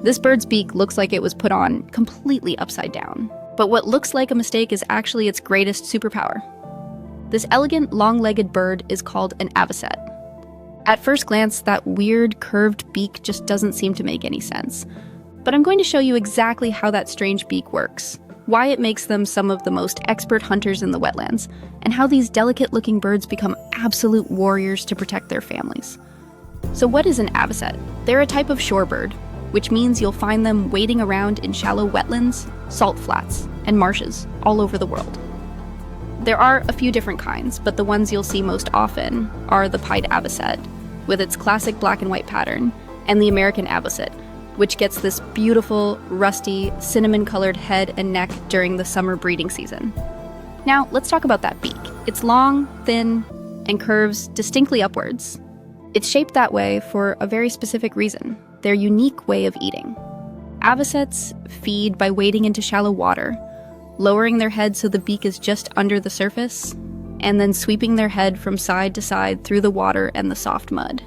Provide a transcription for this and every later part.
This bird's beak looks like it was put on completely upside down. But what looks like a mistake is actually its greatest superpower. This elegant, long-legged bird is called an avocet. At first glance, that weird, curved beak just doesn't seem to make any sense. But I'm going to show you exactly how that strange beak works, why it makes them some of the most expert hunters in the wetlands, and how these delicate-looking birds become absolute warriors to protect their families. So what is an avocet? They're a type of shorebird, which means you'll find them wading around in shallow wetlands, salt flats, and marshes all over the world. There are a few different kinds, but the ones you'll see most often are the pied avocet, with its classic black and white pattern, and the American avocet, which gets this beautiful, rusty, cinnamon-colored head and neck during the summer breeding season. Now, let's talk about that beak. It's long, thin, and curves distinctly upwards. It's shaped that way for a very specific reason, their unique way of eating. Avocets feed by wading into shallow water, lowering their head so the beak is just under the surface, and then sweeping their head from side to side through the water and the soft mud.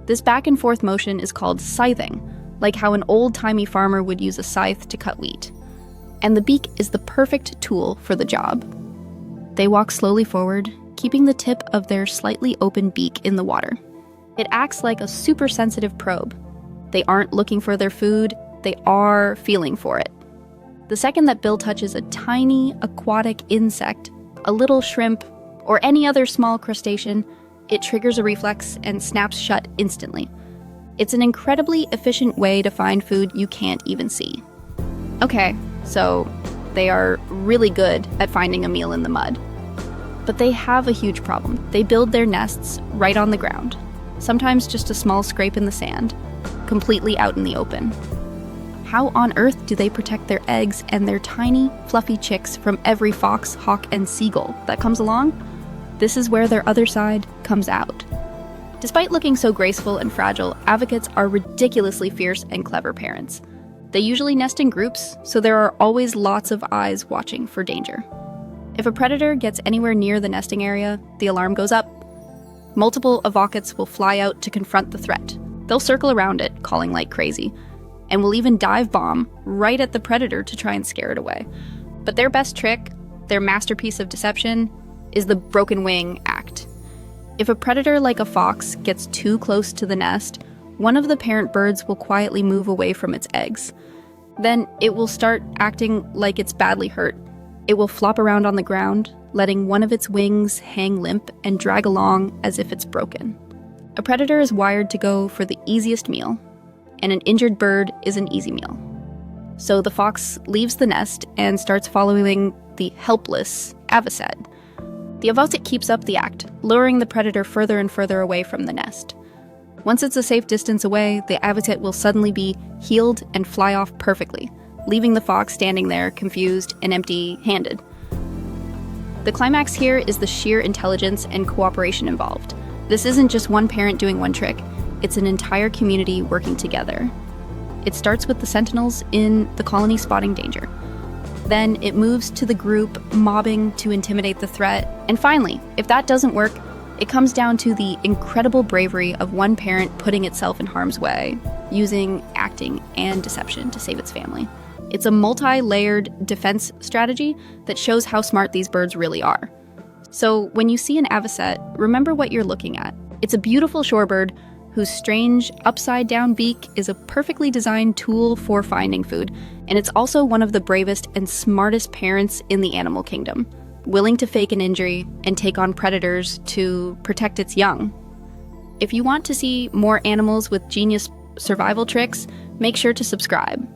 This back and forth motion is called scything, like how an old-timey farmer would use a scythe to cut wheat. And the beak is the perfect tool for the job. They walk slowly forward, keeping the tip of their slightly open beak in the water. It acts like a super sensitive probe. They aren't looking for their food, they are feeling for it. The second that Bill touches a tiny aquatic insect, a little shrimp, or any other small crustacean, it triggers a reflex and snaps shut instantly. It's an incredibly efficient way to find food you can't even see. Okay, so they are really good at finding a meal in the mud. But they have a huge problem. They build their nests right on the ground, sometimes just a small scrape in the sand, completely out in the open. How on earth do they protect their eggs and their tiny, fluffy chicks from every fox, hawk, and seagull that comes along? This is where their other side comes out. Despite looking so graceful and fragile, avocets are ridiculously fierce and clever parents. They usually nest in groups, so there are always lots of eyes watching for danger. If a predator gets anywhere near the nesting area, the alarm goes up. Multiple avocets will fly out to confront the threat. They'll circle around it, calling like crazy, and will even dive bomb right at the predator to try and scare it away. But their best trick, their masterpiece of deception, is the broken wing act. If a predator like a fox gets too close to the nest, one of the parent birds will quietly move away from its eggs. Then it will start acting like it's badly hurt. It will flop around on the ground, letting one of its wings hang limp and drag along as if it's broken. A predator is wired to go for the easiest meal, and an injured bird is an easy meal. So the fox leaves the nest and starts following the helpless avocet. The avocet keeps up the act, luring the predator further and further away from the nest. Once it's a safe distance away, the avocet will suddenly be healed and fly off perfectly, leaving the fox standing there, confused and empty-handed. The climax here is the sheer intelligence and cooperation involved. This isn't just one parent doing one trick. It's an entire community working together. It starts with the sentinels in the colony spotting danger. Then it moves to the group mobbing to intimidate the threat. And finally, if that doesn't work, it comes down to the incredible bravery of one parent putting itself in harm's way, using acting and deception to save its family. It's a multi-layered defense strategy that shows how smart these birds really are. So when you see an avocet, remember what you're looking at. It's a beautiful shorebird whose strange upside-down beak is a perfectly designed tool for finding food, and it's also one of the bravest and smartest parents in the animal kingdom, willing to fake an injury and take on predators to protect its young. If you want to see more animals with genius survival tricks, make sure to subscribe.